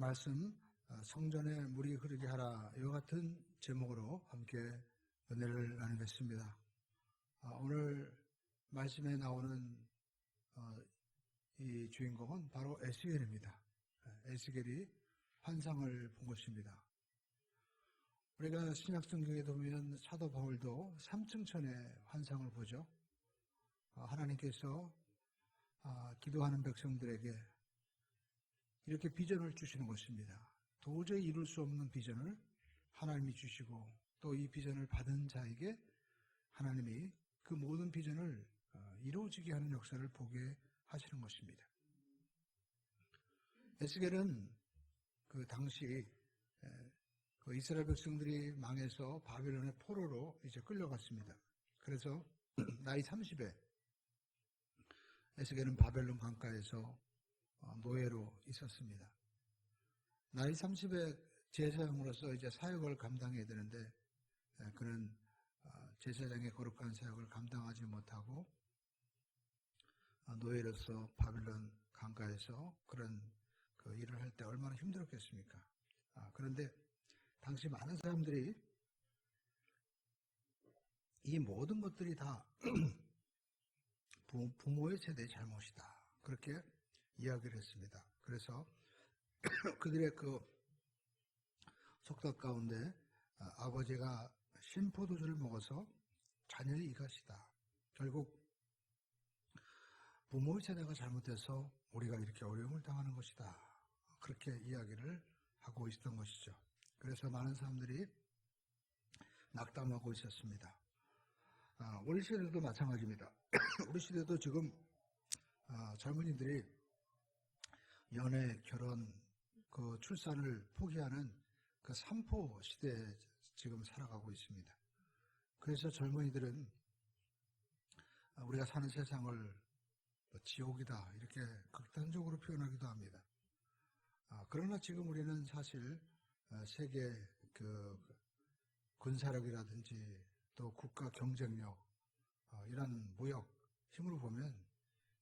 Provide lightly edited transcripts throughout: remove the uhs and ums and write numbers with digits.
말씀 성전에 물이 흐르게 하라 이와 같은 제목으로 함께 은혜를 나누겠습니다. 오늘 말씀에 나오는 이 주인공은 바로 에스겔입니다. 에스겔이 환상을 본 것입니다. 우리가 신약성경에 보면 사도 바울도 3층천의 환상을 보죠. 하나님께서 기도하는 백성들에게 이렇게 비전을 주시는 것입니다. 도저히 이룰 수 없는 비전을 하나님이 주시고 또 이 비전을 받은 자에게 하나님이 그 모든 비전을 이루어지게 하는 역사를 보게 하시는 것입니다. 에스겔은 그 당시 그 이스라엘 백성들이 망해서 바벨론의 포로로 이제 끌려갔습니다. 그래서 나이 30에 에스겔은 바벨론 강가에서 노예로 있었습니다. 나이 30에 제사장으로서 이제 사역을 감당해야 되는데 그는 제사장의 거룩한 사역을 감당하지 못하고 노예로서 바벨론 강가에서 그런 그 일을 할 때 얼마나 힘들었겠습니까? 그런데 당시 많은 사람들이 이 모든 것들이 다 부모의 세대의 잘못이다. 그렇게 이야기를 했습니다. 그래서 그들의 그 속담 가운데 아버지가 신포도주를 먹어서 자녀의 이같이다. 결국 부모의 세대가 잘못해서 우리가 이렇게 어려움을 당하는 것이다. 그렇게 이야기를 하고 있었던 것이죠. 그래서 많은 사람들이 낙담하고 있었습니다. 우리 시대도 마찬가지입니다. 우리 시대도 지금 젊은이들이 연애, 결혼, 그 출산을 포기하는 그 삼포 시대에 지금 살아가고 있습니다. 그래서 젊은이들은 우리가 사는 세상을 지옥이다 이렇게 극단적으로 표현하기도 합니다. 그러나 지금 우리는 사실 세계 그 군사력이라든지 또 국가 경쟁력 이런 무역 힘으로 보면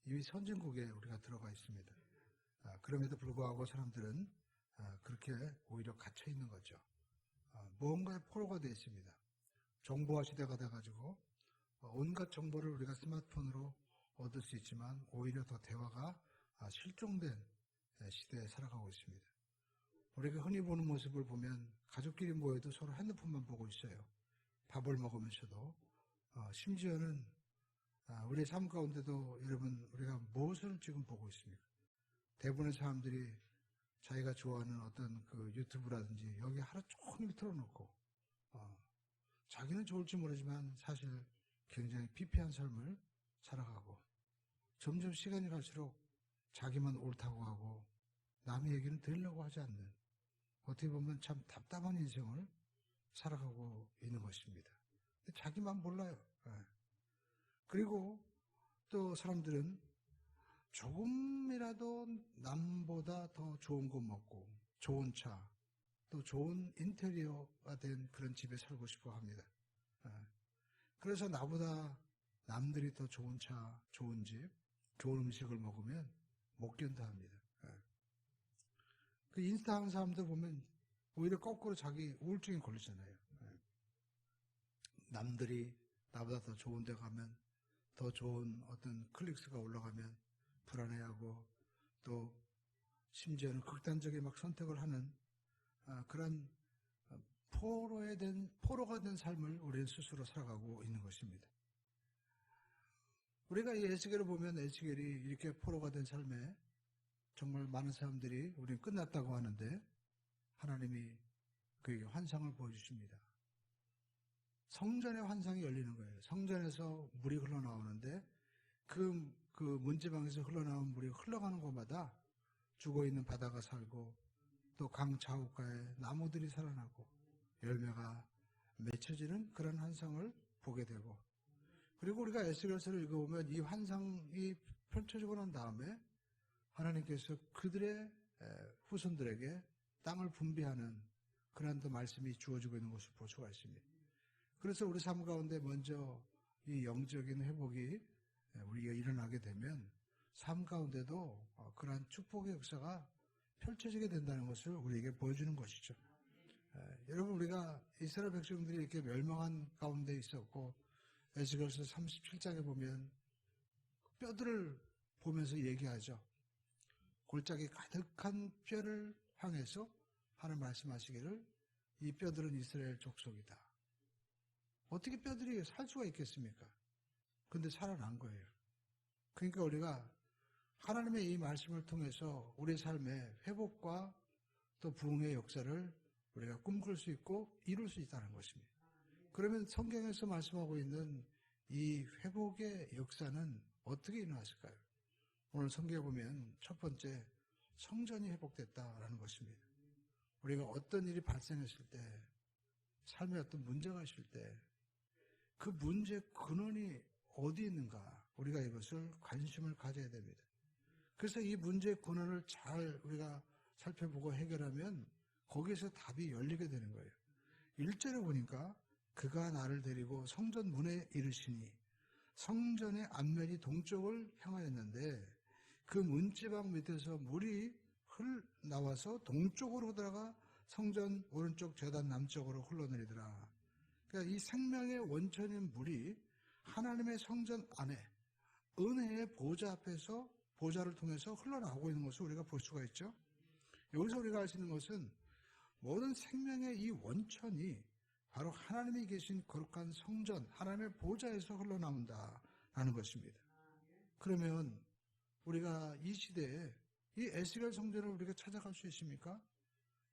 이미 선진국에 우리가 들어가 있습니다. 그럼에도 불구하고 사람들은 그렇게 오히려 갇혀 있는 거죠. 무언가에 포로가 되어 있습니다. 정보화 시대가 돼가지고 온갖 정보를 우리가 스마트폰으로 얻을 수 있지만 오히려 더 대화가 실종된 시대에 살아가고 있습니다. 우리가 흔히 보는 모습을 보면 가족끼리 모여도 서로 핸드폰만 보고 있어요. 밥을 먹으면서도 심지어는 우리의 삶 가운데도 여러분 우리가 무엇을 지금 보고 있습니까? 대부분의 사람들이 자기가 좋아하는 어떤 그 유튜브라든지 여기 하루 종일 틀어놓고 자기는 좋을지 모르지만 사실 굉장히 피폐한 삶을 살아가고 점점 시간이 갈수록 자기만 옳다고 하고 남의 얘기는 들으려고 하지 않는 어떻게 보면 참 답답한 인생을 살아가고 있는 것입니다. 자기만 몰라요. 그리고 또 사람들은 조금이라도 남보다 더 좋은 거 먹고 좋은 차, 또 좋은 인테리어가 된 그런 집에 살고 싶어 합니다. 그래서 나보다 남들이 더 좋은 차, 좋은 집, 좋은 음식을 먹으면 못 견뎌 합니다. 그 인스타 하는 사람들 보면 오히려 거꾸로 자기 우울증에 걸리잖아요. 남들이 나보다 더 좋은 데 가면 더 좋은 어떤 클릭수가 올라가면 불안해하고 또 심지어는 극단적인 막 선택을 하는 그런 포로가 된 삶을 우리는 스스로 살아가고 있는 것입니다. 우리가 이 에스겔을 보면 에스겔이 이렇게 포로가 된 삶에 정말 많은 사람들이 우리는 끝났다고 하는데 하나님이 그에게 환상을 보여주십니다. 성전의 환상이 열리는 거예요. 성전에서 물이 흘러나오는데 그 문지방에서 흘러나온 물이 흘러가는 곳마다 죽어있는 바다가 살고 또 강 좌우가에 나무들이 살아나고 열매가 맺혀지는 그런 환상을 보게 되고 그리고 우리가 에스겔서를 읽어보면 이 환상이 펼쳐지고 난 다음에 하나님께서 그들의 후손들에게 땅을 분배하는 그런 또 말씀이 주어지고 있는 것을 볼 수가 있습니다. 그래서 우리 삶 가운데 먼저 이 영적인 회복이 우리가 일어나게 되면 삶 가운데도 그러한 축복의 역사가 펼쳐지게 된다는 것을 우리에게 보여주는 것이죠. 여러분, 우리가 이스라엘 백성들이 이렇게 멸망한 가운데 있었고, 에스겔서 37장에 보면 뼈들을 보면서 얘기하죠. 골짜기 가득한 뼈를 향해서 하나님 말씀하시기를 이 뼈들은 이스라엘 족속이다. 어떻게 뼈들이 살 수가 있겠습니까? 근데 살아난 거예요. 그러니까 우리가 하나님의 이 말씀을 통해서 우리 삶의 회복과 또 부흥의 역사를 우리가 꿈꿀 수 있고 이룰 수 있다는 것입니다. 그러면 성경에서 말씀하고 있는 이 회복의 역사는 어떻게 일어났을까요? 오늘 성경에 보면 첫 번째 성전이 회복됐다라는 것입니다. 우리가 어떤 일이 발생했을 때, 삶에 어떤 문제가 있을 때 그 문제의 근원이 어디 있는가, 우리가 이것을 관심을 가져야 됩니다. 그래서 이 문제의 근원을 잘 우리가 살펴보고 해결하면 거기에서 답이 열리게 되는 거예요. 1절에 보니까 그가 나를 데리고 성전 문에 이르시니 성전의 앞면이 동쪽을 향하였는데 그 문지방 밑에서 물이 나와서 동쪽으로 흐르다가 성전 오른쪽 제단 남쪽으로 흘러내리더라. 그러니까 이 생명의 원천인 물이 하나님의 성전 안에 은혜의 보좌 앞에서 보좌를 통해서 흘러나오고 있는 것을 우리가 볼 수가 있죠. 여기서 우리가 알 수 있는 것은 모든 생명의 이 원천이 바로 하나님이 계신 거룩한 성전, 하나님의 보좌에서 흘러나온다라는 것입니다. 그러면 우리가 이 시대에 이 에스겔 성전을 우리가 찾아갈 수 있습니까?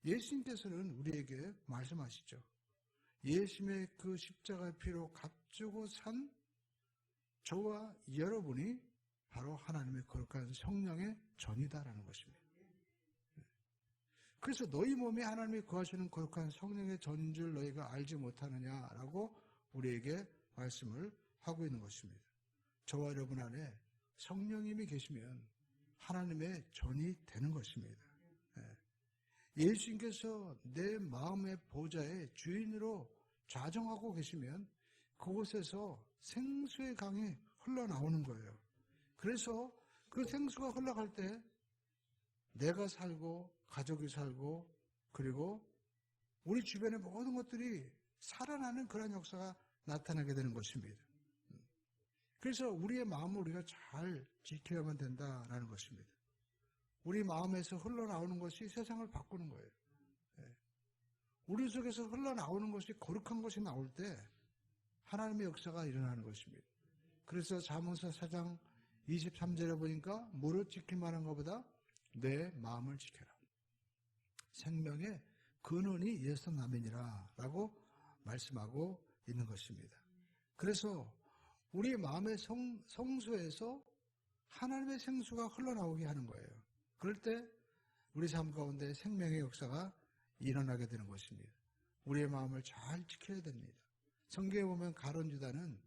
예수님께서는 우리에게 말씀하시죠. 예수님의 그 십자가의 피로 값주고 산 저와 여러분이 바로 하나님의 거룩한 성령의 전이다라는 것입니다. 그래서 너희 몸에 하나님이 거하시는 거룩한 성령의 전인 줄 너희가 알지 못하느냐라고 우리에게 말씀을 하고 있는 것입니다. 저와 여러분 안에 성령님이 계시면 하나님의 전이 되는 것입니다. 예수님께서 내 마음의 보좌의 주인으로 좌정하고 계시면 그곳에서 생수의 강이 흘러나오는 거예요. 그래서 그 생수가 흘러갈 때 내가 살고 가족이 살고 그리고 우리 주변의 모든 것들이 살아나는 그런 역사가 나타나게 되는 것입니다. 그래서 우리의 마음을 우리가 잘 지켜야만 된다라는 것입니다. 우리 마음에서 흘러나오는 것이 세상을 바꾸는 거예요. 우리 속에서 흘러나오는 것이 거룩한 것이 나올 때 하나님의 역사가 일어나는 것입니다. 그래서 잠언서 4장 23절에 보니까 무릇 지킬 만한 것보다 내 마음을 지켜라. 생명의 근원이 예수 남이니라 라고 말씀하고 있는 것입니다. 그래서 우리 마음의 성소에서 하나님의 생수가 흘러나오게 하는 거예요. 그럴 때 우리 삶 가운데 생명의 역사가 일어나게 되는 것입니다. 우리의 마음을 잘 지켜야 됩니다. 성경에 보면 가룟 유다는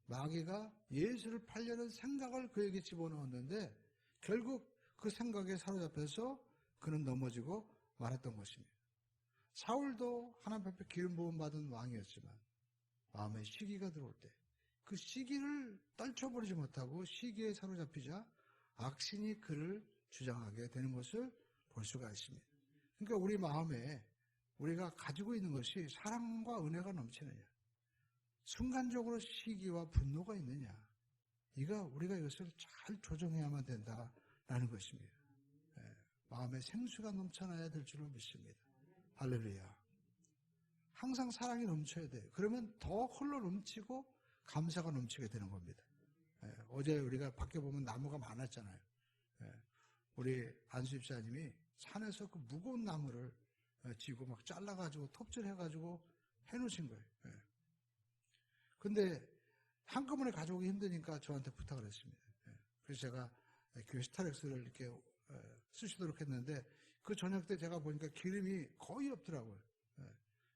마귀가 예수를 팔려는 생각을 그에게 집어넣었는데 결국 그 생각에 사로잡혀서 그는 넘어지고 말았던 것입니다. 사울도 하나님 앞에 기름 부음 받은 왕이었지만 마음에 시기가 들어올 때 그 시기를 떨쳐버리지 못하고 시기에 사로잡히자 악신이 그를 주장하게 되는 것을 볼 수가 있습니다. 그러니까 우리 마음에 우리가 가지고 있는 것이 사랑과 은혜가 넘치느냐, 순간적으로 시기와 분노가 있느냐, 우리가 이것을 잘 조정해야만 된다라는 것입니다. 마음에 생수가 넘쳐나야 될 줄을 믿습니다. 할렐루야. 항상 사랑이 넘쳐야 돼요. 그러면 더 흘러 넘치고 감사가 넘치게 되는 겁니다. 어제 우리가 밖에 보면 나무가 많았잖아요. 우리 안수 집사님이 산에서 그 무거운 나무를 지고 막 잘라가지고 톱질해가지고 해놓으신 거예요. 근데 한꺼번에 가져오기 힘드니까 저한테 부탁을 했습니다. 그래서 제가 교회 스타렉스를 이렇게 쓰시도록 했는데 그 저녁 때 제가 보니까 기름이 거의 없더라고요.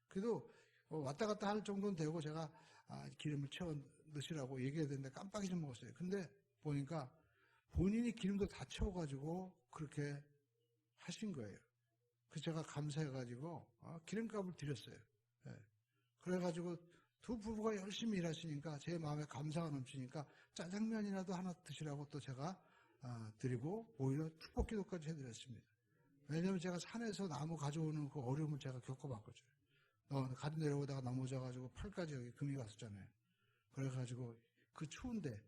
그래도 왔다 갔다 할 정도는 되고 제가 기름을 채워 넣으시라고 얘기해야 되는데 깜빡 잊어먹었어요. 근데 보니까 본인이 기름도 다 채워가지고 그렇게 하신 거예요. 그래서 제가 감사해가지고 기름값을 드렸어요. 그래가지고 두 부부가 열심히 일하시니까 제 마음에 감사가 넘치니까 짜장면이라도 하나 드시라고 또 제가 드리고 오히려 축복 기도까지 해드렸습니다. 왜냐하면 제가 산에서 나무 가져오는 그 어려움을 제가 겪어봤거든요. 가도 내려오다가 넘어져가지고 팔까지 여기 금이 갔었잖아요. 그래가지고 그 추운데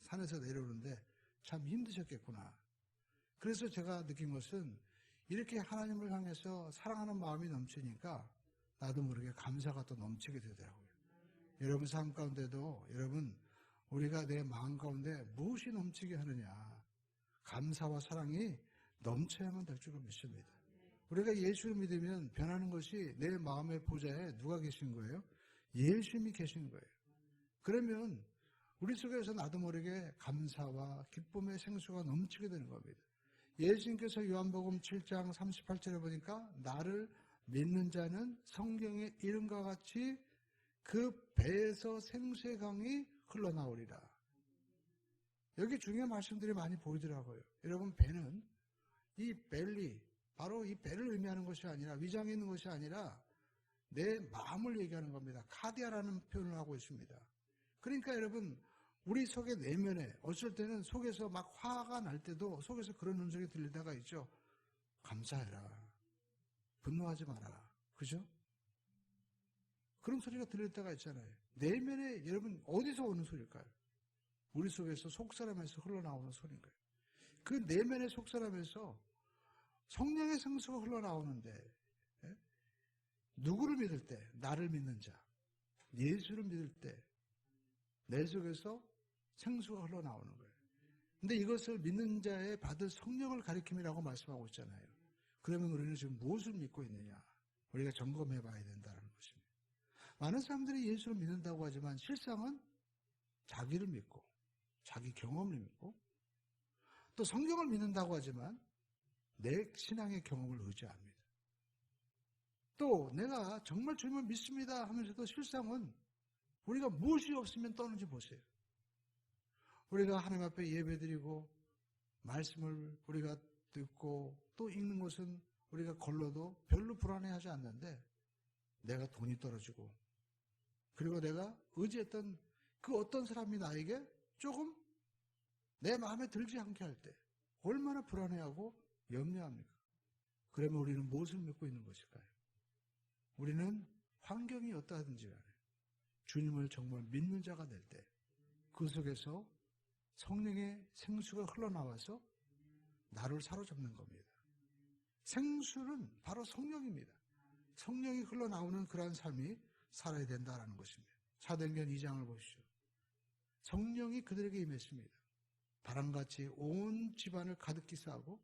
산에서 내려오는데 참 힘드셨겠구나. 그래서 제가 느낀 것은 이렇게 하나님을 향해서 사랑하는 마음이 넘치니까 나도 모르게 감사가 또 넘치게 되더라고요. 여러분 삶 가운데도 여러분 우리가 내 마음 가운데 무엇이 넘치게 하느냐. 감사와 사랑이 넘쳐야만 될 줄을 믿습니다. 우리가 예수를 믿으면 변하는 것이 내 마음의 보좌에 누가 계신 거예요? 예수님이 계신 거예요. 그러면 우리 속에서 나도 모르게 감사와 기쁨의 생수가 넘치게 되는 겁니다. 예수님께서 요한복음 7장 38절에 보니까 나를 믿는 자는 성경의 이름과 같이 그 배에서 생수의 강이 흘러나오리라. 여기 중요한 말씀들이 많이 보이더라고요. 여러분 배는 이 벨리, 바로 이 배를 의미하는 것이 아니라 위장에 있는 것이 아니라 내 마음을 얘기하는 겁니다. 카디아라는 표현을 하고 있습니다. 그러니까 여러분 우리 속의 내면에 어쩔 때는 속에서 막 화가 날 때도 속에서 그런 음성이 들릴 때가 있죠. 감사해라. 분노하지 마라. 그죠? 그런 소리가 들릴 때가 있잖아요. 내면에 여러분 어디서 오는 소리일까요? 우리 속에서 속사람에서 흘러나오는 소리인가요? 그 내면의 속사람에서 성령의 생수가 흘러나오는데 누구를 믿을 때? 나를 믿는 자. 예수를 믿을 때 내 속에서 생수가 흘러나오는 거예요. 근데 이것을 믿는 자의 받을 성령을 가리킴이라고 말씀하고 있잖아요. 그러면 우리는 지금 무엇을 믿고 있느냐? 우리가 점검해 봐야 된다는 것입니다. 많은 사람들이 예수를 믿는다고 하지만 실상은 자기를 믿고 자기 경험을 믿고 또 성경을 믿는다고 하지만 내 신앙의 경험을 의지합니다. 또 내가 정말 주님을 믿습니다 하면서도 실상은 우리가 무엇이 없으면 떠는지 보세요. 우리가 하나님 앞에 예배드리고 말씀을 우리가 듣고 또 읽는 것은 우리가 걸러도 별로 불안해하지 않는데 내가 돈이 떨어지고 그리고 내가 의지했던 그 어떤 사람이 나에게 조금 내 마음에 들지 않게 할 때 얼마나 불안해하고 염려합니까? 그러면 우리는 무엇을 믿고 있는 것일까요? 우리는 환경이 어떠하든지 간에 주님을 정말 믿는 자가 될 때 그 속에서 성령의 생수가 흘러나와서 나를 사로잡는 겁니다. 생수는 바로 성령입니다. 성령이 흘러나오는 그러한 삶이 살아야 된다는 것입니다. 사도행전 2장을 보시죠. 성령이 그들에게 임했습니다. 바람같이 온 집안을 가득히 싸고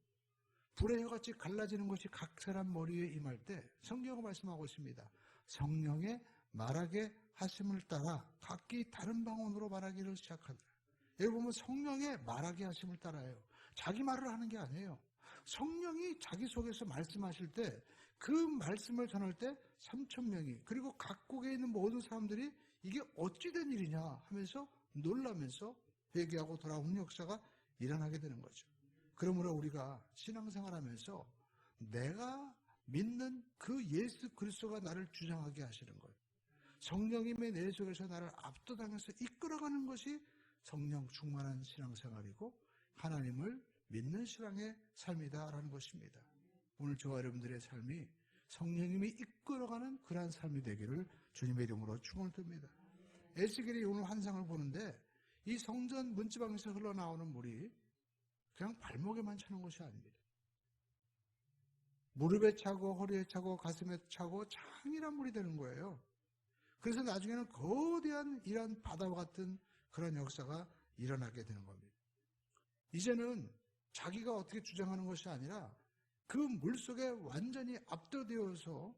불의 혀같이 갈라지는 것이 각 사람 머리에 임할 때 성경은 말씀하고 있습니다. 성령의 말하게 하심을 따라 각기 다른 방언으로 말하기를 시작한다. 여기 보면 성령의 말하게 하심을 따라요. 자기 말을 하는 게 아니에요. 성령이 자기 속에서 말씀하실 때 그 말씀을 전할 때 3,000명이 그리고 각국에 있는 모든 사람들이 이게 어찌된 일이냐 하면서 놀라면서 회개하고 돌아오는 역사가 일어나게 되는 거죠. 그러므로 우리가 신앙생활하면서 내가 믿는 그 예수 그리스도가 나를 주장하게 하시는 거예요. 성령님의 내 속에서 나를 압도당해서 이끌어가는 것이 성령 충만한 신앙생활이고 하나님을 믿는 신앙의 삶이다라는 것입니다. 오늘 저와 여러분들의 삶이 성령님이 이끌어가는 그러한 삶이 되기를 주님의 이름으로 축원을 드립니다. 에스겔이 오늘 환상을 보는데 이 성전 문지방에서 흘러나오는 물이 그냥 발목에만 차는 것이 아닙니다. 무릎에 차고 허리에 차고 가슴에 차고 장이란 물이 되는 거예요. 그래서 나중에는 거대한 이런 바다와 같은 그런 역사가 일어나게 되는 겁니다. 이제는 자기가 어떻게 주장하는 것이 아니라 그 물속에 완전히 압도되어서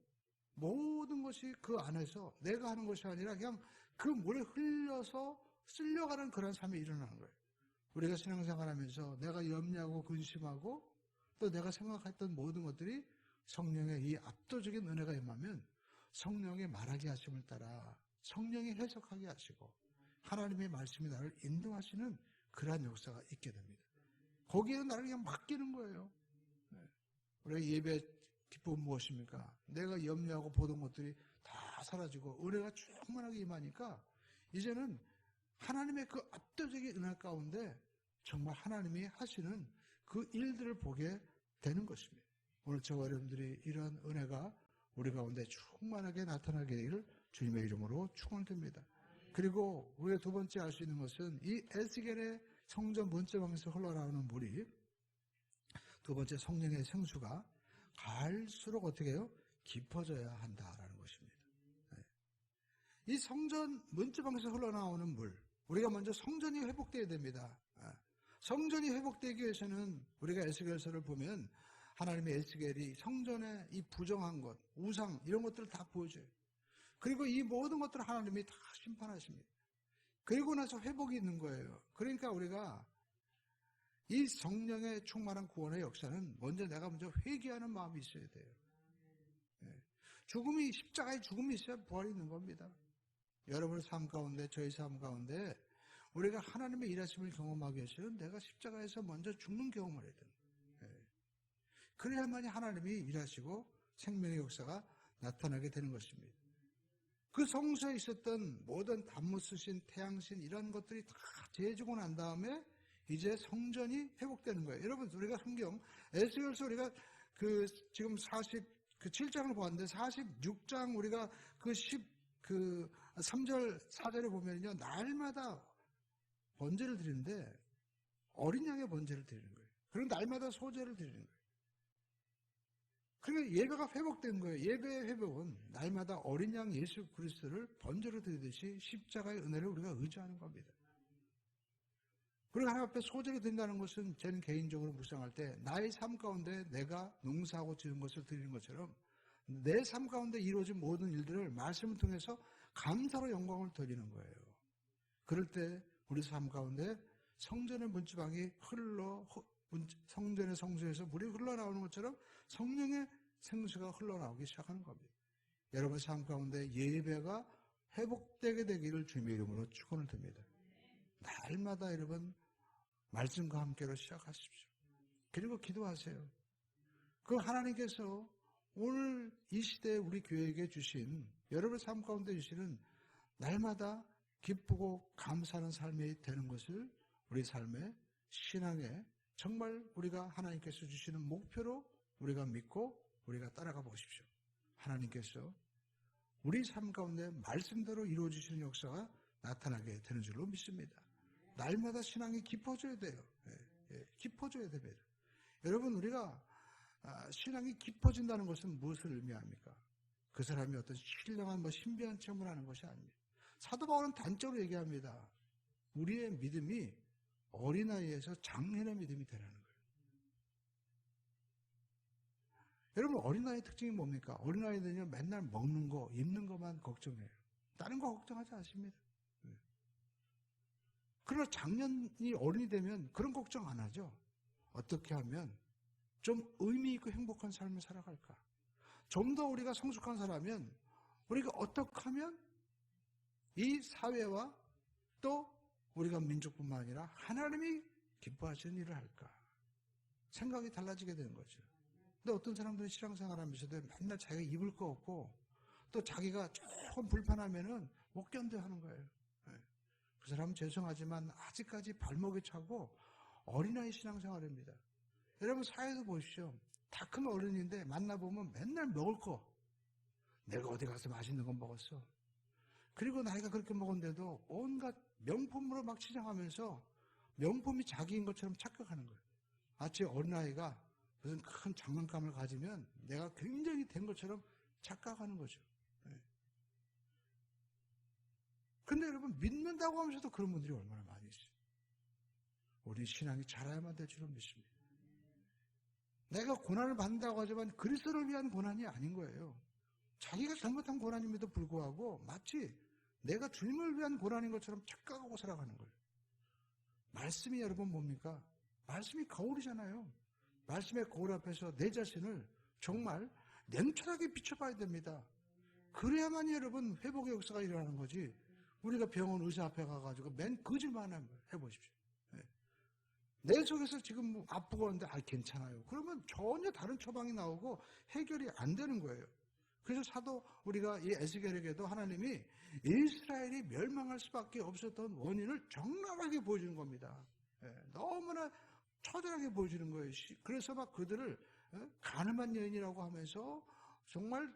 모든 것이 그 안에서 내가 하는 것이 아니라 그냥 그 물에 흘려서 쓸려가는 그런 삶이 일어나는 거예요. 우리가 신앙생활하면서 내가 염려하고 근심하고 또 내가 생각했던 모든 것들이 성령의 이 압도적인 은혜가 임하면 성령의 말하게 하심을 따라 성령이 해석하게 하시고 하나님의 말씀이 나를 인도하시는 그러한 역사가 있게 됩니다. 거기에는 나를 그냥 맡기는 거예요. 우리가 예배 기쁨은 무엇입니까? 내가 염려하고 보던 것들이 다 사라지고 은혜가 충만하게 임하니까 이제는 하나님의 그 압도적인 은혜 가운데 정말 하나님이 하시는 그 일들을 보게 되는 것입니다. 오늘 저와 여러분들이 이런 은혜가 우리 가운데 충만하게 나타나게 되기를 주님의 이름으로 축원드립니다. 그리고 우리가 두 번째 알 수 있는 것은 이 에스겔의 성전 문제방에서 흘러나오는 물이 두 번째 성령의 생수가 갈수록 어떻게 해요? 깊어져야 한다라는 것입니다. 이 성전 문지방에서 흘러나오는 물, 우리가 먼저 성전이 회복되어야 됩니다. 성전이 회복되기 위해서는 우리가 에스겔서를 보면 하나님의 에스겔이 성전의 이 부정한 것, 우상 이런 것들을 다 보여줘요. 그리고 이 모든 것들을 하나님이 다 심판하십니다. 그리고 나서 회복이 있는 거예요. 그러니까 우리가 이 성령의 충만한 구원의 역사는 내가 먼저 회개하는 마음이 있어야 돼요. 죽음이, 십자가의 죽음이 있어야 부활이 있는 겁니다. 여러분의 삶 가운데, 저희 삶 가운데 우리가 하나님의 일하심을 경험하기 위해서는 내가 십자가에서 먼저 죽는 경험을 해야 됩니다. 그래야만이 하나님이 일하시고 생명의 역사가 나타나게 되는 것입니다. 그 성소에 있었던 모든 단무스신, 태양신 이런 것들이 다 재해지고 난 다음에 이제 성전이 회복되는 거예요. 여러분, 우리가 성경 에스겔서 우리가 지금 7장을 보았는데 46장 우리가 3절 4절에 보면요, 날마다 번제를 드리는데 어린 양의 번제를 드리는 거예요. 그리고 날마다 소제를 드리는 거예요. 그러니까 예배가 회복된 거예요. 예배의 회복은 날마다 어린 양 예수 그리스도를 번제로 드리듯이 십자가의 은혜를 우리가 의지하는 겁니다. 그리고 하나님 앞에 소제를 드린다는 것은 저는 개인적으로 묵상할 때 나의 삶 가운데 내가 농사하고 지은 것을 드리는 것처럼 내 삶 가운데 이루어진 모든 일들을 말씀을 통해서 감사로 영광을 드리는 거예요. 그럴 때 우리 삶 가운데 성전의 문지방이 성전의 성소에서 물이 흘러나오는 것처럼 성령의 생수가 흘러나오기 시작하는 겁니다. 여러분 삶 가운데 예배가 회복되게 되기를 주님의 이름으로 축원을 드립니다. 날마다 여러분 말씀과 함께로 시작하십시오. 그리고 기도하세요. 그 하나님께서 오늘 이 시대에 우리 교회에게 주신 여러분의 삶 가운데 주시는 날마다 기쁘고 감사하는 삶이 되는 것을 우리 삶의 신앙에 정말 우리가 하나님께서 주시는 목표로 우리가 믿고 우리가 따라가 보십시오. 하나님께서 우리 삶 가운데 말씀대로 이루어지시는 역사가 나타나게 되는 줄로 믿습니다. 날마다 신앙이 깊어져야 돼요. 깊어져야 됩니다. 여러분, 우리가 신앙이 깊어진다는 것은 무엇을 의미합니까? 그 사람이 어떤 신령한 신비한 체험을 하는 것이 아닙니다. 사도 바울은 단적으로 얘기합니다. 우리의 믿음이 어린아이에서 장년의 믿음이 되라는 거예요. 여러분, 어린아이의 특징이 뭡니까? 어린아이들은 맨날 먹는 거, 입는 것만 걱정해요. 다른 거 걱정하지 않습니다. 그러나 장년이 어른이 되면 그런 걱정 안 하죠. 어떻게 하면 좀 의미 있고 행복한 삶을 살아갈까? 좀 더 우리가 성숙한 사람이면 우리가 어떻게 하면 이 사회와 또 우리가 민족뿐만 아니라 하나님이 기뻐하시는 일을 할까? 생각이 달라지게 되는 거죠. 근데 어떤 사람들은 신앙생활하면서도 맨날 자기가 입을 거 없고 또 자기가 조금 불편하면은 못 견뎌 하는 거예요. 그 사람은 죄송하지만 아직까지 발목에 차고 어린아이 신앙생활입니다. 여러분 사회에서 보십시오. 다 큰 어른인데 만나보면 맨날 먹을 거. 내가 어디 가서 맛있는 거 먹었어. 그리고 나이가 그렇게 먹었는데도 온갖 명품으로 막 치장하면서 명품이 자기인 것처럼 착각하는 거예요. 마치 어린아이가 무슨 큰 장난감을 가지면 내가 굉장히 된 것처럼 착각하는 거죠. 근데 여러분 믿는다고 하면서도 그런 분들이 얼마나 많이 있어요. 우리 신앙이 자라야만 될 줄은 믿습니다. 내가 고난을 받는다고 하지만 그리스도를 위한 고난이 아닌 거예요. 자기가 잘못한 고난임에도 불구하고 마치 내가 주님을 위한 고난인 것처럼 착각하고 살아가는 거예요. 말씀이 여러분 뭡니까? 말씀이 거울이잖아요. 말씀의 거울 앞에서 내 자신을 정말 냉철하게 비춰봐야 됩니다. 그래야만이 여러분 회복의 역사가 일어나는 거지. 우리가 병원 의사 앞에 가가지고 맨 거짓만 해보십시오. 내 속에서 지금 아프고 하는데 괜찮아요. 그러면 전혀 다른 처방이 나오고 해결이 안 되는 거예요. 그래서 사도 우리가 이 에스겔에게도 하나님이 이스라엘이 멸망할 수밖에 없었던 원인을 적나라하게 보여주는 겁니다. 너무나 처절하게 보여주는 거예요. 그래서 막 그들을 가늠한 여인이라고 하면서 정말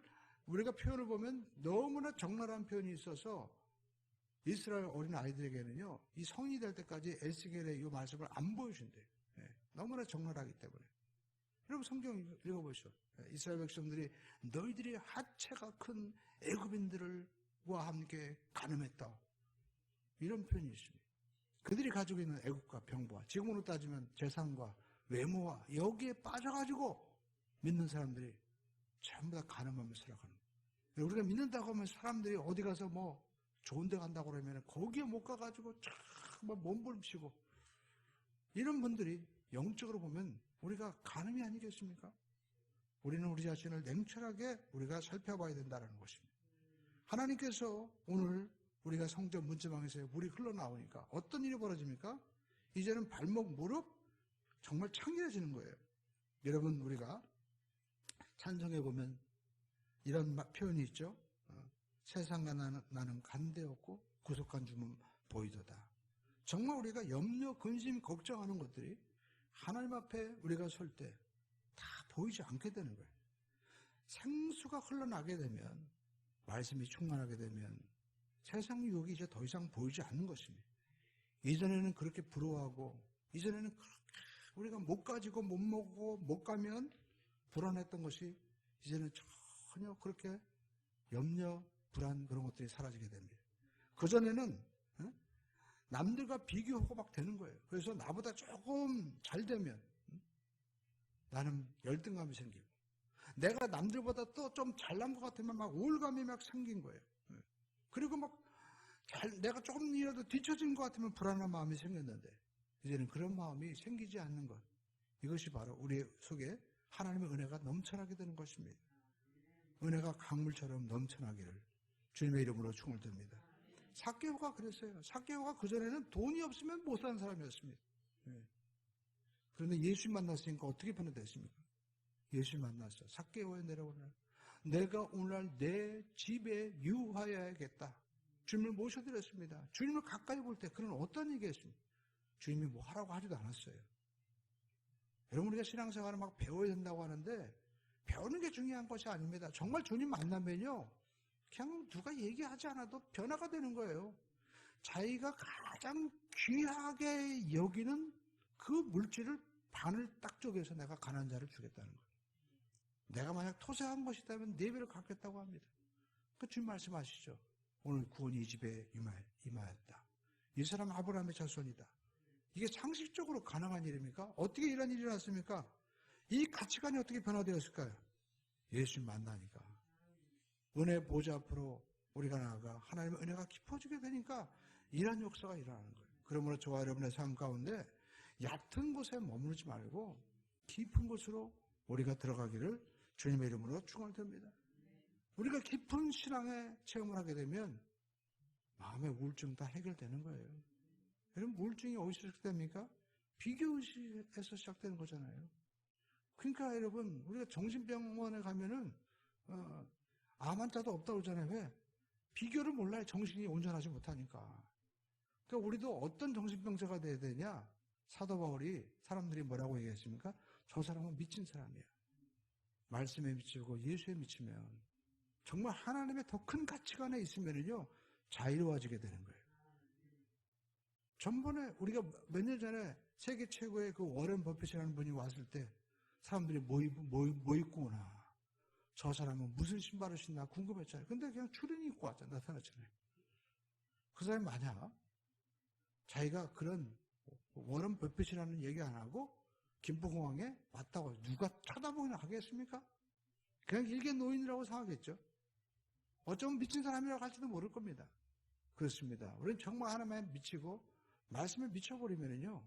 우리가 표현을 보면 너무나 적나라한 표현이 있어서 이스라엘 어린 아이들에게는요, 이 성인이 될 때까지 에스겔의 이 말씀을 안 보여준대요. 너무나 적나라하기 때문에. 여러분 성경 읽어보시오. 이스라엘 백성들이 너희들이 하체가 큰 애굽인들과 함께 가늠했다. 이런 표현이 있습니다. 그들이 가지고 있는 애국과 병부와 지금으로 따지면 재산과 외모와 여기에 빠져가지고 믿는 사람들이 전부 다 가늠하면서 살아가는 거예요. 우리가 믿는다고 하면 사람들이 어디 가서 뭐 좋은 데 간다고 그러면 거기에 못 가가지고 막 몸부림치고 이런 분들이 영적으로 보면 우리가 가늠이 아니겠습니까? 우리는 우리 자신을 냉철하게 우리가 살펴봐야 된다는 것입니다. 하나님께서 오늘 우리가 성전 문지방에서 물이 흘러나오니까 어떤 일이 벌어집니까? 이제는 발목, 무릎 정말 창렬해지는 거예요. 여러분 우리가 찬송에 보면 이런 표현이 있죠. 세상과 나는 간대었고 구속한 주는 보이도다. 정말 우리가 염려, 근심, 걱정하는 것들이 하나님 앞에 우리가 설 때 다 보이지 않게 되는 거예요. 생수가 흘러나게 되면, 말씀이 충만하게 되면 세상 유혹이 이제 더 이상 보이지 않는 것입니다. 이전에는 그렇게 부러워하고 이전에는 그렇게 우리가 못 가지고 못 먹고 못 가면 불안했던 것이 이제는 전혀 그렇게 염려, 불안 그런 것들이 사라지게 됩니다. 그전에는 남들과 비교하고 막 되는 거예요. 그래서 나보다 조금 잘 되면 나는 열등감이 생기고 내가 남들보다 또 좀 잘난 것 같으면 막 우울감이 막 생긴 거예요. 그리고 막 내가 조금이라도 뒤처진 것 같으면 불안한 마음이 생겼는데 이제는 그런 마음이 생기지 않는 것. 이것이 바로 우리 속에 하나님의 은혜가 넘쳐나게 되는 것입니다. 은혜가 강물처럼 넘쳐나기를 주님의 이름으로 축원을 드립니다. 삭개오가 그랬어요. 삭개오가 그전에는 돈이 없으면 못 사는 사람이었습니다. 그런데 예수 만났으니까 어떻게 변화됐습니까? 예수 만났어. 삭개오에 내려오라. 내가 오늘날 내 집에 유하여야겠다. 주님을 모셔드렸습니다. 주님을 가까이 볼 때 그는 어떤 얘기했습니까? 주님이 뭐 하라고 하지도 않았어요. 여러분 우리가 신앙생활을 막 배워야 된다고 하는데 배우는 게 중요한 것이 아닙니다. 정말 주님 만나면요. 그냥 누가 얘기하지 않아도 변화가 되는 거예요. 자기가 가장 귀하게 여기는 그 물질을 반을 딱 쪼개서 내가 가난한 자를 주겠다는 거예요. 내가 만약 토색한 것이라면 4배를 갚겠다고 합니다. 그 주님 말씀하시죠. 오늘 구원이 이 집에 임하였다. 이 사람 아브라함의 자손이다. 이게 상식적으로 가능한 일입니까? 어떻게 이런 일이 났습니까? 이 가치관이 어떻게 변화되었을까요? 예수 만나니까. 은혜 보좌 앞으로 우리가 나아가 하나님의 은혜가 깊어지게 되니까 이런 역사가 일어나는 거예요. 그러므로 저와 여러분의 삶 가운데 얕은 곳에 머무르지 말고 깊은 곳으로 우리가 들어가기를 주님의 이름으로 축원드립니다. 우리가 깊은 신앙의 체험을 하게 되면 마음의 우울증 다 해결되는 거예요. 여러분 우울증이 어디서 시작됩니까? 비교의식에서 시작되는 거잖아요. 그러니까 여러분 우리가 정신병원에 가면은 암 환자도 없다고 그러잖아요. 왜? 비교를 몰라요. 정신이 온전하지 못하니까. 그러니까 우리도 어떤 정신병자가 돼야 되냐? 사도 바울이 사람들이 뭐라고 얘기했습니까? 저 사람은 미친 사람이야. 말씀에 미치고 예수에 미치면 정말 하나님의 더 큰 가치관에 있으면요 자유로워지게 되는 거예요. 전번에 우리가 몇 년 전에 세계 최고의 그 워렌 버핏이라는 분이 왔을 때 사람들이 뭐 입고 오나 저 사람은 무슨 신발을 신나 궁금했잖아요. 근데 그냥 추리닝 입고 왔잖아요. 나타났잖아요. 그 사람이 만약 자기가 그런 워렌 버핏이라는 얘기 안 하고 김포공항에 왔다고 누가 쳐다보기나 하겠습니까? 그냥 일개 노인이라고 생각했죠. 어쩌면 미친 사람이라고 할지도 모를 겁니다. 그렇습니다. 우리는 정말 하나님에 미치고 말씀에 미쳐버리면요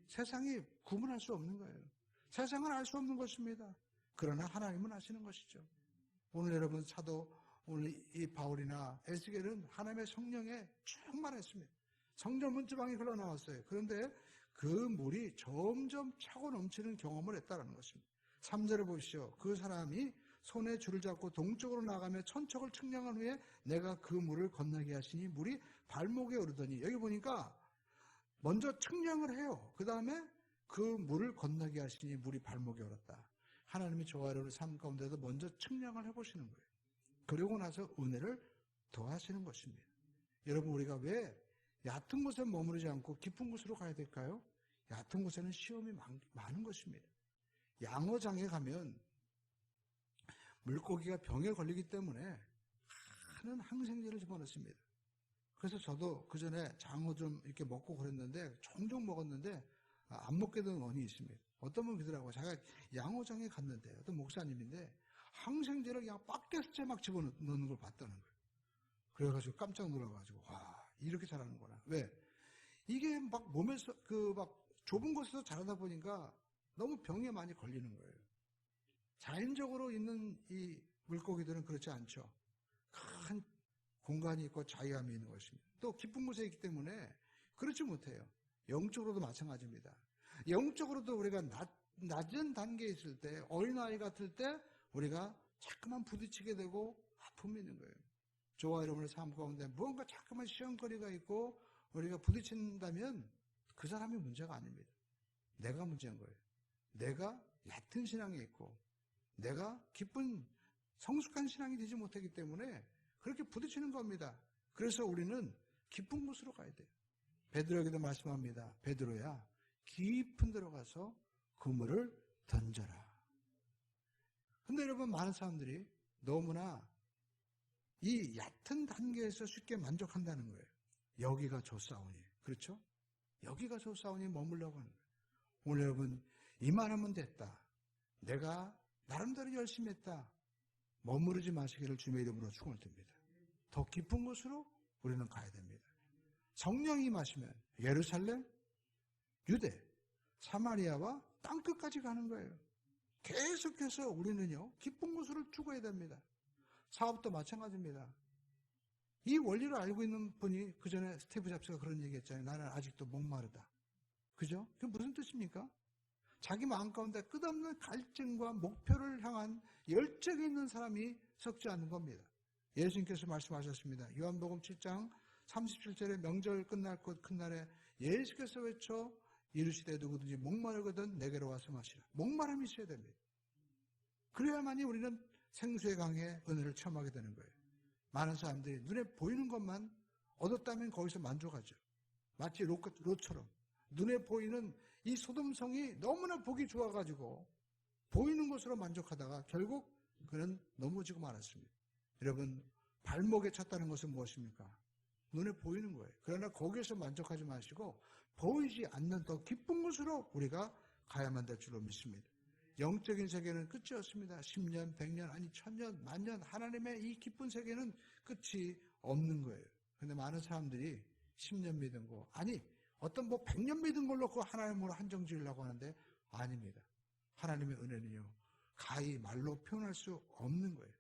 세상이 구분할 수 없는 거예요. 세상은 알 수 없는 것입니다. 그러나 하나님은 아시는 것이죠. 오늘 여러분 사도 오늘 이 바울이나 에스겔은 하나님의 성령에 충만했습니다. 성전 문지방이 흘러나왔어요. 그런데 그 물이 점점 차고 넘치는 경험을 했다는 것입니다. 3절을 보시죠. 그 사람이 손에 줄을 잡고 동쪽으로 나가며 천척을 측량한 후에 내가 그 물을 건너게 하시니 물이 발목에 오르더니 여기 보니까 먼저 측량을 해요. 그 다음에 그 물을 건너게 하시니 물이 발목에 오랐다. 하나님이 저와 여러분의 삶 가운데도 먼저 측량을 해보시는 거예요. 그러고 나서 은혜를 더하시는 것입니다. 여러분, 우리가 왜 얕은 곳에 머무르지 않고 깊은 곳으로 가야 될까요? 얕은 곳에는 시험이 많은 것입니다. 양어장에 가면 물고기가 병에 걸리기 때문에 많은 항생제를 집어넣습니다. 그래서 저도 그 전에 장어 좀 이렇게 먹고 그랬는데 종종 먹었는데 안 먹게 된 원인이 있습니다. 어떤 분 그러더라고요. 제가 양어장에 갔는데 어떤 목사님인데 항생제를 그냥 바켓에 막 집어넣는 걸 봤다는 거예요. 그래가지고 깜짝 놀라가지고 와, 이렇게 자라는구나. 왜? 이게 막 몸에서 막 좁은 곳에서 자라다 보니까 너무 병에 많이 걸리는 거예요. 자연적으로 있는 이 물고기들은 그렇지 않죠. 큰 공간이 있고 자유함이 있는 것입니다. 또 깊은 곳에 있기 때문에 그렇지 못해요. 영적으로도 마찬가지입니다. 영적으로도 우리가 낮은 단계에 있을 때, 어린아이 같을 때 우리가 자꾸만 부딪히게 되고 아픔이 있는 거예요. 저와 여러분의 삶 가운데 무언가 자꾸만 시험거리가 있고 우리가 부딪힌다면 그 사람이 문제가 아닙니다. 내가 문제인 거예요. 내가 얕은 신앙이 있고 내가 깊은 성숙한 신앙이 되지 못하기 때문에 그렇게 부딪히는 겁니다. 그래서 우리는 깊은 곳으로 가야 돼요. 베드로에게도 말씀합니다. 베드로야, 깊은 데로 가서 그물을 던져라. 근데 여러분, 많은 사람들이 너무나 이 얕은 단계에서 쉽게 만족한다는 거예요. 여기가 좋사오니. 그렇죠? 여기가 좋사오니 머물려고 하는 거예요. 오늘 여러분, 이만하면 됐다. 내가 나름대로 열심히 했다. 머무르지 마시기를 주님의 이름으로 축원드립니다. 더 깊은 곳으로 우리는 가야 됩니다. 성령이 임하시면 예루살렘, 유대, 사마리아와 땅끝까지 가는 거예요. 계속해서 우리는요, 깊은 곳으로 추구해야 됩니다. 사업도 마찬가지입니다. 이 원리를 알고 있는 분이 그 전에 스티브 잡스가 그런 얘기 했잖아요. 나는 아직도 목마르다. 그죠? 그게 무슨 뜻입니까? 자기 마음 가운데 끝없는 갈증과 목표를 향한 열정이 있는 사람이 썩지 않는 겁니다. 예수님께서 말씀하셨습니다. 요한복음 7장 37절에 명절 끝날 것 큰 날에 예수께서 외쳐 이르시되 누구든지 목마르거든 내게로 와서 마시라. 목마름이 있어야 됩니다. 그래야만이 우리는 생수의 강의 은혜를 체험하게 되는 거예요. 많은 사람들이 눈에 보이는 것만 얻었다면 거기서 만족하죠. 마치 롯처럼 눈에 보이는 이 소돔성이 너무나 보기 좋아가지고 보이는 것으로 만족하다가 결국 그는 넘어지고 말았습니다. 여러분, 발목에 찼다는 것은 무엇입니까? 눈에 보이는 거예요. 그러나 거기에서 만족하지 마시고 보이지 않는 더 깊은 곳으로 우리가 가야만 될 줄로 믿습니다. 영적인 세계는 끝이 없습니다. 10년, 100년, 아니 1000년, 만년 하나님의 이 깊은 세계는 끝이 없는 거예요. 그런데 많은 사람들이 10년 믿은 거, 아니 어떤 100년 믿은 걸로 그 하나님으로 한정 지으려고 하는데 아닙니다. 하나님의 은혜는요, 가히 말로 표현할 수 없는 거예요.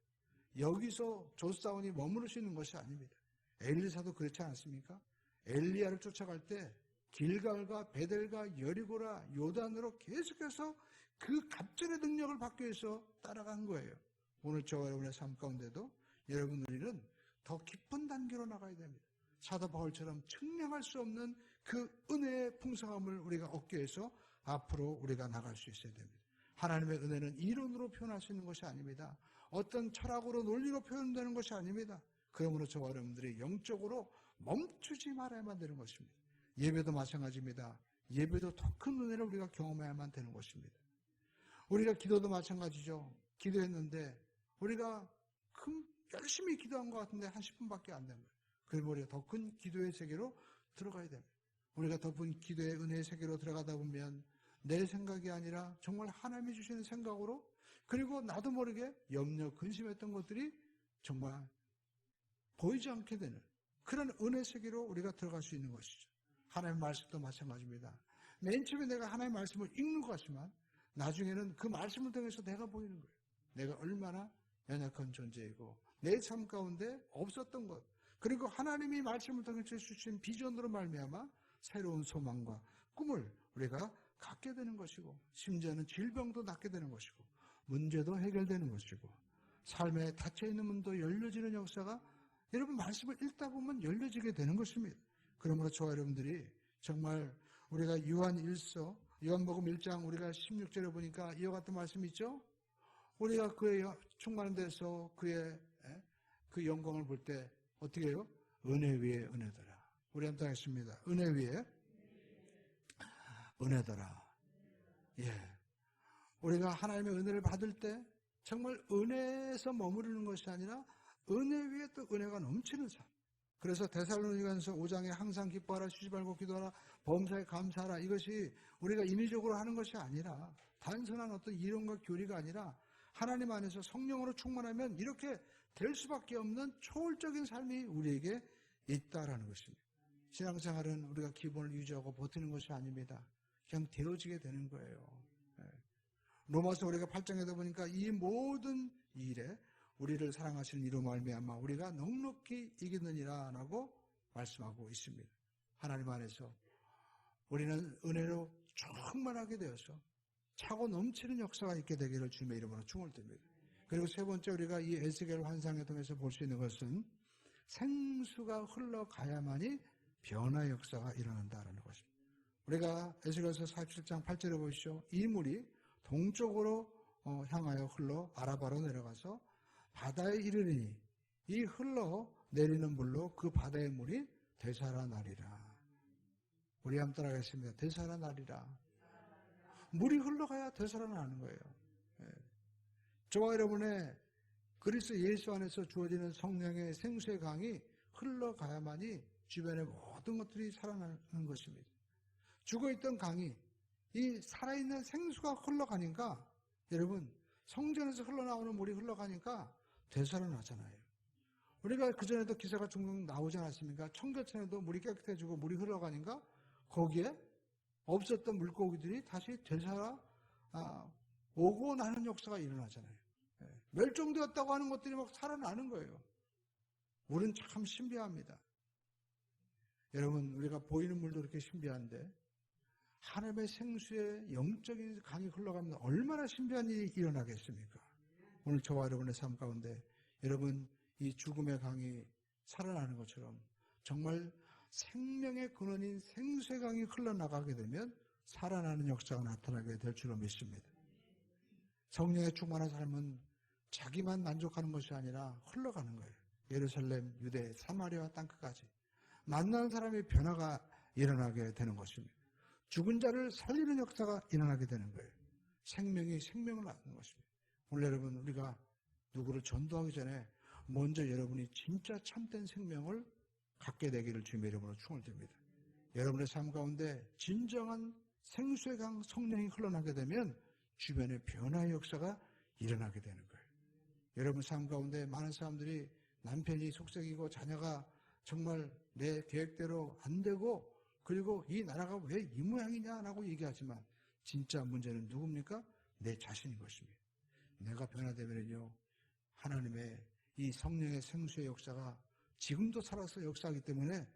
여기서 조사원이 머무를 수 있는 것이 아닙니다. 엘리사도 그렇지 않습니까? 엘리야를 쫓아갈 때 길갈과 베델과 여리고라 요단으로 계속해서 그 갑절의 능력을 받기 위해서 따라간 거예요. 오늘 저와 여러분의 삶 가운데도 여러분 우리는 더 깊은 단계로 나가야 됩니다. 사도 바울처럼 측량할 수 없는 그 은혜의 풍성함을 우리가 얻기 위해서 앞으로 우리가 나갈 수 있어야 됩니다. 하나님의 은혜는 이론으로 표현할 수 있는 것이 아닙니다. 어떤 철학으로 논리로 표현되는 것이 아닙니다. 그러므로 저와 여러분들이 영적으로 멈추지 말아야만 되는 것입니다. 예배도 마찬가지입니다. 예배도 더 큰 은혜를 우리가 경험해야만 되는 것입니다. 우리가 기도도 마찬가지죠. 기도했는데 우리가 열심히 기도한 것 같은데 한 10분밖에 안 된 거예요. 그리고 우리가 더 큰 기도의 세계로 들어가야 됩니다. 우리가 더 큰 기도의 은혜의 세계로 들어가다 보면 내 생각이 아니라 정말 하나님이 주시는 생각으로, 그리고 나도 모르게 염려, 근심했던 것들이 정말 보이지 않게 되는 그런 은혜 세계로 우리가 들어갈 수 있는 것이죠. 하나님의 말씀도 마찬가지입니다. 맨 처음에 내가 하나님의 말씀을 읽는 것 같지만 나중에는 그 말씀을 통해서 내가 보이는 거예요. 내가 얼마나 연약한 존재이고 내 삶 가운데 없었던 것, 그리고 하나님이 말씀을 통해서 주신 비전으로 말미암아 새로운 소망과 꿈을 우리가 갖게 되는 것이고, 심지어는 질병도 낫게 되는 것이고, 문제도 해결되는 것이고, 삶에 닫혀있는 문도 열려지는 역사가 여러분 말씀을 읽다 보면 열려지게 되는 것입니다. 그러므로 저와 여러분들이 정말 우리가 요한복음 1장 우리가 16절에 보니까 이와 같은 말씀이 있죠. 우리가 그의 충만한 데서 그의 그 영광을 볼 때 어떻게 해요? 은혜 위에 은혜더라. 우리 한번 하겠습니다. 은혜 위에 은혜더라. 예. 우리가 하나님의 은혜를 받을 때 정말 은혜에서 머무르는 것이 아니라 은혜 위에 또 은혜가 넘치는 삶. 그래서 데살로니가서 5장에 항상 기뻐하라, 쉬지 말고 기도하라, 범사에 감사하라. 이것이 우리가 인위적으로 하는 것이 아니라 단순한 어떤 이론과 교리가 아니라 하나님 안에서 성령으로 충만하면 이렇게 될 수밖에 없는 초월적인 삶이 우리에게 있다라는 것입니다. 신앙생활은 우리가 기본을 유지하고 버티는 것이 아닙니다. 그냥 되어지게 되는 거예요. 로마서 우리가 8장에도 보니까 이 모든 일에 우리를 사랑하시는 이로 말미암아 우리가 넉넉히 이기느니라 라고 말씀하고 있습니다. 하나님 안에서 우리는 은혜로 충만하게 되어서 차고 넘치는 역사가 있게 되기를 주님의 이름으로 축원드립니다. 그리고 세 번째 우리가 이 에스겔 환상을 통해서 볼 수 있는 것은 생수가 흘러가야만이 변화의 역사가 일어난다는 것입니다. 우리가 에스겔서 47장 8절에 보시죠. 이 물이 동쪽으로 향하여 흘러 아라바로 내려가서 바다에 이르니 이 흘러내리는 물로 그 바다의 물이 되살아나리라. 우리 한번 따라가겠습니다. 되살아나리라. 물이 흘러가야 되살아나는 거예요. 저와 여러분의 그리스도 예수 안에서 주어지는 성령의 생수의 강이 흘러가야만이 주변의 모든 것들이 살아나는 것입니다. 죽어있던 강이 이 살아있는 생수가 흘러가니까 여러분 성전에서 흘러나오는 물이 흘러가니까 되살아나잖아요. 우리가 그전에도 기사가 종종 나오지 않았습니까? 청계천에도 물이 깨끗해지고 물이 흘러가니까 거기에 없었던 물고기들이 다시 오고 나는 역사가 일어나잖아요. 멸종되었다고 하는 것들이 막 살아나는 거예요. 물은 참 신비합니다. 여러분 우리가 보이는 물도 그렇게 신비한데 하나님의 생수의 영적인 강이 흘러가면 얼마나 신비한 일이 일어나겠습니까? 오늘 저와 여러분의 삶 가운데 여러분 이 죽음의 강이 살아나는 것처럼 정말 생명의 근원인 생수의 강이 흘러나가게 되면 살아나는 역사가 나타나게 될 줄로 믿습니다. 성령의 충만한 삶은 자기만 만족하는 것이 아니라 흘러가는 거예요. 예루살렘, 유대, 사마리아 땅끝까지 만나는 사람의 변화가 일어나게 되는 것입니다. 죽은 자를 살리는 역사가 일어나게 되는 거예요. 생명이 생명을 낳는 것입니다. 오늘 여러분 우리가 누구를 전도하기 전에 먼저 여러분이 진짜 참된 생명을 갖게 되기를 주님의 이름으로 축원드립니다. 여러분의 삶 가운데 진정한 생수의 강 성령이 흘러나게 되면 주변에 변화의 역사가 일어나게 되는 거예요. 여러분 삶 가운데 많은 사람들이 남편이 속썩이고 자녀가 정말 내 계획대로 안 되고 그리고 이 나라가 왜 이 모양이냐라고 얘기하지만 진짜 문제는 누굽니까? 내 자신인 것입니다. 내가 변화되면요 하나님의 이 성령의 생수의 역사가 지금도 살아서 역사하기 때문에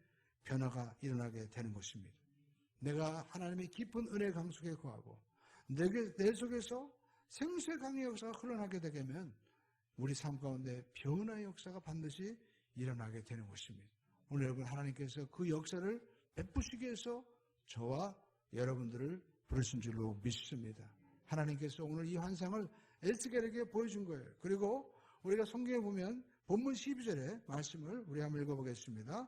변화가 일어나게 되는 것입니다. 내가 하나님의 깊은 은혜 강 속에 거하고 내 속에서 생수의 강의 역사가 흘러나게 되면 우리 삶 가운데 변화의 역사가 반드시 일어나게 되는 것입니다. 오늘 여러분 하나님께서 그 역사를 베푸시기 위해서 저와 여러분들을 부르신 줄로 믿습니다. 하나님께서 오늘 이 환상을 에스겔에게 보여준 거예요. 그리고 우리가 성경에 보면 본문 12절의 말씀을 우리 한번 읽어보겠습니다.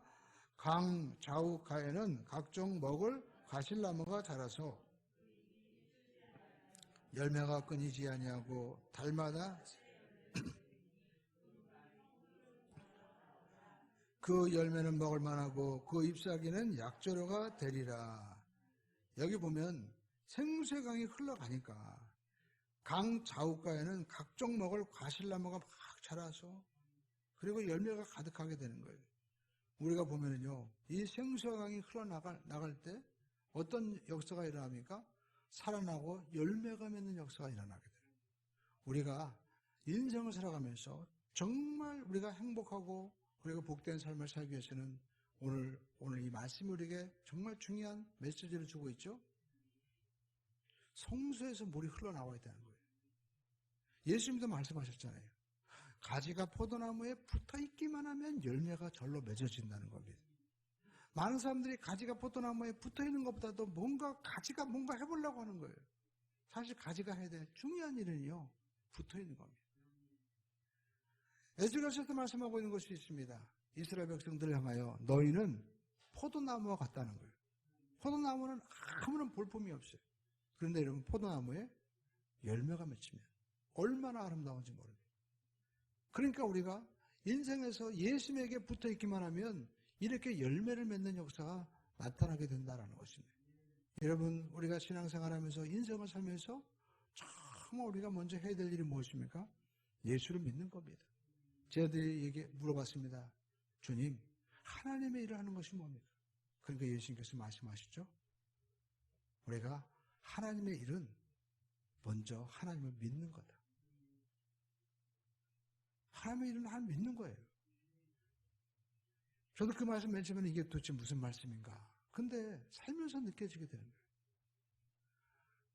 강 좌우가에는 각종 먹을 가실나무가 자라서 열매가 끊이지 아니하고 달마다 그 열매는 먹을 만하고 그 잎사귀는 약재료가 되리라. 여기 보면 생수의 강이 흘러가니까 강 좌우가에는 각종 먹을 과실나무가 막 자라서 그리고 열매가 가득하게 되는 거예요. 우리가 보면은요, 이 생수의 강이 흘러나갈 때 어떤 역사가 일어납니까? 살아나고 열매가 맺는 역사가 일어나게 돼요. 우리가 인생을 살아가면서 정말 우리가 행복하고 그리고 복된 삶을 살기 위해서는 오늘 이 말씀이 우리에게 정말 중요한 메시지를 주고 있죠. 성소에서 물이 흘러나와야 되는 거예요. 예수님도 말씀하셨잖아요. 가지가 포도나무에 붙어있기만 하면 열매가 절로 맺어진다는 겁니다. 많은 사람들이 가지가 포도나무에 붙어있는 것보다도 가지가 뭔가 해보려고 하는 거예요. 사실 가지가 해야 될 중요한 일은요, 붙어 있는 겁니다. 에스겔서에서 말씀하고 있는 것이 있습니다. 이스라엘 백성들을 향하여 너희는 포도나무와 같다는 거예요. 포도나무는 아무런 볼품이 없어요. 그런데 여러분, 포도나무에 열매가 맺히면 얼마나 아름다운지 모릅니다. 그러니까 우리가 인생에서 예수님에게 붙어 있기만 하면 이렇게 열매를 맺는 역사가 나타나게 된다는 것입니다. 여러분, 우리가 신앙생활하면서 인생을 살면서 정말 우리가 먼저 해야 될 일이 무엇입니까? 예수를 믿는 겁니다. 제자들이 물어봤습니다. 주님, 하나님의 일을 하는 것이 뭡니까? 그러니까 예수님께서 말씀하시죠. 우리가 하나님의 일은 먼저 하나님을 믿는 거다. 하나님의 일은 하나님 믿는 거예요. 저도 그 말씀 맨 처음에는 이게 도대체 무슨 말씀인가? 근데 살면서 느껴지게 되는 거예요.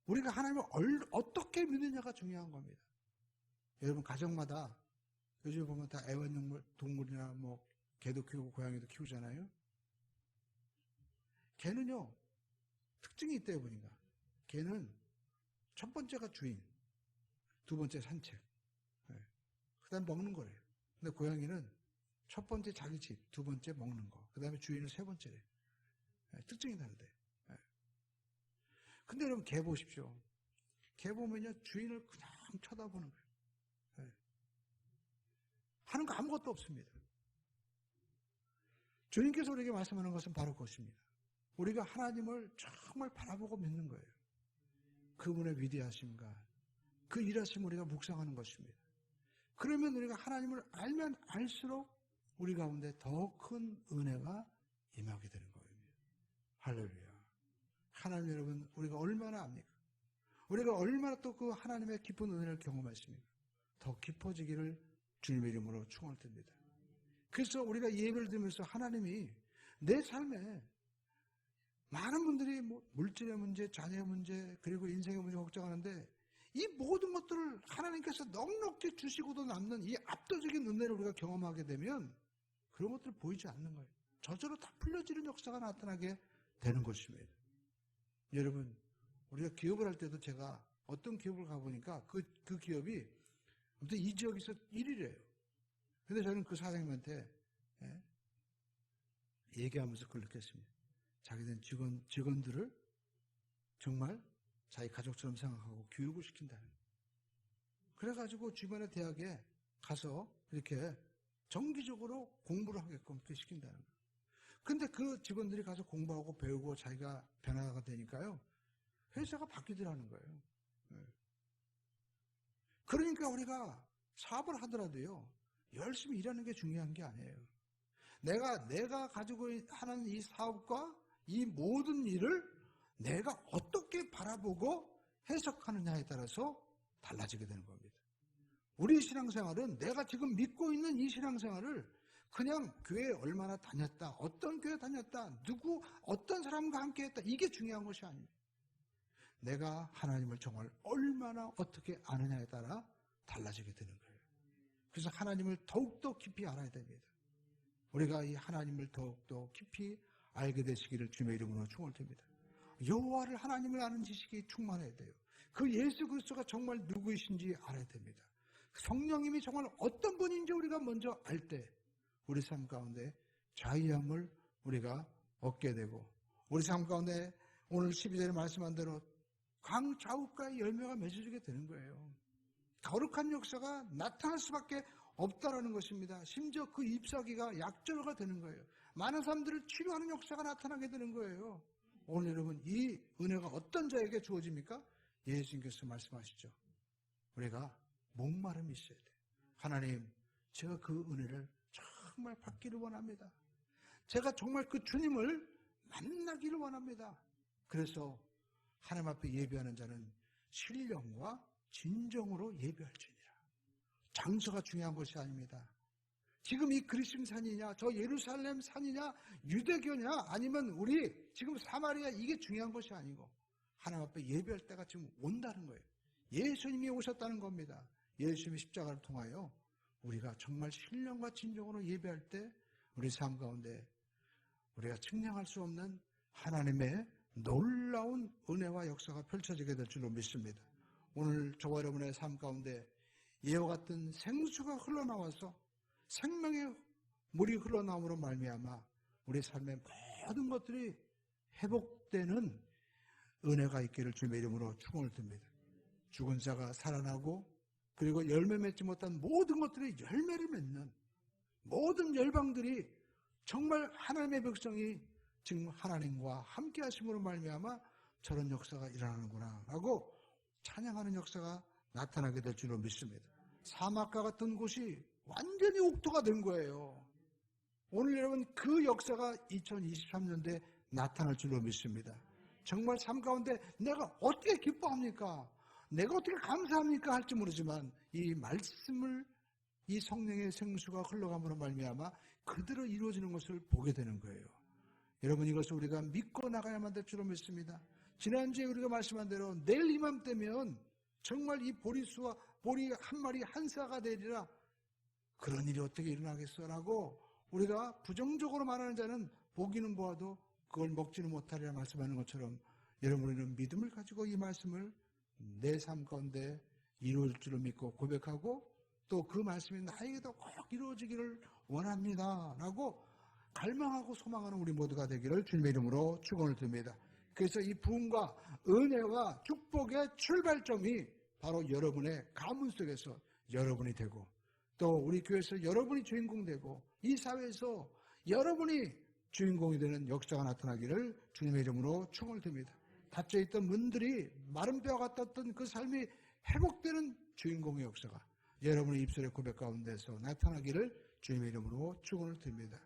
우리가 하나님을 어떻게 믿느냐가 중요한 겁니다. 여러분, 가정마다 요즘 보면 다 애완동물, 동물이나 뭐 개도 키우고 고양이도 키우잖아요. 개는요, 특징이 있대요, 보니까. 개는 첫 번째가 주인, 두 번째 산책, 그 다음에 먹는 거래요. 근데 고양이는 첫 번째 자기 집, 두 번째 먹는 거, 그 다음에 주인은 세 번째래요. 특징이 다르대. 근데 여러분, 개 보십시오. 개 보면요, 주인을 그냥 쳐다보는 거예요. 하는 거 아무것도 없습니다. 주님께서 우리에게 말씀하는 것은 바로 그것입니다. 우리가 하나님을 정말 바라보고 믿는 거예요. 그분의 위대하심과 그 일하심을 우리가 묵상하는 것입니다. 그러면 우리가 하나님을 알면 알수록 우리 가운데 더 큰 은혜가 임하게 되는 거예요. 할렐루야. 하나님 여러분, 우리가 얼마나 압니까? 우리가 얼마나 또 그 하나님의 깊은 은혜를 경험했습니까? 더 깊어지기를 주님의 이름으로 축원드립니다. 그래서 우리가 예배를 드리면서 하나님이 내 삶에 많은 분들이 뭐 물질의 문제, 자녀의 문제, 그리고 인생의 문제 걱정하는데 이 모든 것들을 하나님께서 넉넉히 주시고도 남는 이 압도적인 은혜를 우리가 경험하게 되면 그런 것들을 보이지 않는 거예요. 저절로 다 풀려지는 역사가 나타나게 되는 것입니다. 여러분, 우리가 기업을 할 때도 제가 어떤 기업을 가보니까 그 기업이 아무튼 이 지역에서 1위래요. 근데 저는 그 사장님한테 얘기하면서 그걸 느꼈습니다. 자기는 직원들을 정말 자기 가족처럼 생각하고 교육을 시킨다는 거예요. 그래가지고 주변의 대학에 가서 이렇게 정기적으로 공부를 하게끔 그렇게 시킨다는 거예요. 근데 그 직원들이 가서 공부하고 배우고 자기가 변화가 되니까요, 회사가 바뀌더라는 거예요. 그러니까 우리가 사업을 하더라도요, 열심히 일하는 게 중요한 게 아니에요. 내가 가지고 하는 이 사업과 이 모든 일을 내가 어떻게 바라보고 해석하느냐에 따라서 달라지게 되는 겁니다. 우리 신앙생활은 내가 지금 믿고 있는 이 신앙생활을 그냥 교회에 얼마나 다녔다, 어떤 교회 다녔다, 어떤 사람과 함께 했다, 이게 중요한 것이 아닙니다. 내가 하나님을 정말 얼마나 어떻게 아느냐에 따라 달라지게 되는 거예요. 그래서 하나님을 더욱더 깊이 알아야 됩니다. 우리가 이 하나님을 더욱더 깊이 알게 되시기를 주님의 이름으로 축원드립니다. 여호와를 하나님을 아는 지식이 충만해야 돼요. 그 예수 그리스도가 정말 누구이신지 알아야 됩니다. 성령님이 정말 어떤 분인지 우리가 먼저 알 때 우리 삶 가운데 자유함을 우리가 얻게 되고 우리 삶 가운데 오늘 12절에 말씀한 대로 강좌우가의 열매가 맺어지게 되는 거예요. 거룩한 역사가 나타날 수밖에 없다라는 것입니다. 심지어 그 잎사귀가 약절가 되는 거예요. 많은 사람들을 치료하는 역사가 나타나게 되는 거예요. 오늘 여러분, 이 은혜가 어떤 자에게 주어집니까? 예수님께서 말씀하시죠. 우리가 목마름이 있어야 돼요. 하나님, 제가 그 은혜를 정말 받기를 원합니다. 제가 정말 그 주님을 만나기를 원합니다. 그래서 하나님 앞에 예배하는 자는 신령과 진정으로 예배할지니라. 장소가 중요한 것이 아닙니다. 지금 이 그리심 산이냐, 저 예루살렘 산이냐, 유대교냐, 아니면 우리 지금 사마리아, 이게 중요한 것이 아니고 하나님 앞에 예배할 때가 지금 온다는 거예요. 예수님이 오셨다는 겁니다. 예수님의 십자가를 통하여 우리가 정말 신령과 진정으로 예배할 때 우리 삶 가운데 우리가 측량할 수 없는 하나님의 놀라운 은혜와 역사가 펼쳐지게 될 줄로 믿습니다. 오늘 저와 여러분의 삶 가운데 이와 같은 생수가 흘러나와서 생명의 물이 흘러나옴으로 말미암아 우리 삶의 모든 것들이 회복되는 은혜가 있기를 주님의 이름으로 축원을 드립니다. 죽은 자가 살아나고 그리고 열매 맺지 못한 모든 것들이 열매를 맺는 모든 열방들이 정말 하나님의 백성이 지금 하나님과 함께 하심으로 말미암아 저런 역사가 일어나는구나 하고 찬양하는 역사가 나타나게 될 줄로 믿습니다. 사막과 같은 곳이 완전히 옥토가 된 거예요. 오늘 여러분 그 역사가 2023년도에 나타날 줄로 믿습니다. 정말 삶 가운데 내가 어떻게 기뻐합니까? 내가 어떻게 감사합니까? 할지 모르지만 이 말씀을 이 성령의 생수가 흘러감으로 말미암아 그대로 이루어지는 것을 보게 되는 거예요. 여러분 이것을 우리가 믿고 나가야만 될 줄로 믿습니다. 지난주에 우리가 말씀한 대로 내일 이맘때면 정말 이 보리수와 보리 한 마리 한 사가 되리라. 그런 일이 어떻게 일어나겠어라고 우리가 부정적으로 말하는 자는 보기는 보아도 그걸 먹지는 못하리라 말씀하는 것처럼 여러분 우리는 믿음을 가지고 이 말씀을 내 삶 가운데 이루어질 줄을 믿고 고백하고 또 그 말씀이 나에게도 꼭 이루어지기를 원합니다 라고 갈망하고 소망하는 우리 모두가 되기를 주님의 이름으로 축원을 드립니다. 그래서 이 부흥과 은혜와 축복의 출발점이 바로 여러분의 가문 속에서 여러분이 되고 또 우리 교회에서 여러분이 주인공 되고 이 사회에서 여러분이 주인공이 되는 역사가 나타나기를 주님의 이름으로 축원을 드립니다. 닫혀있던 문들이 마른 뼈와 같았던 그 삶이 회복되는 주인공의 역사가 여러분의 입술의 고백 가운데서 나타나기를 주님의 이름으로 축원을 드립니다.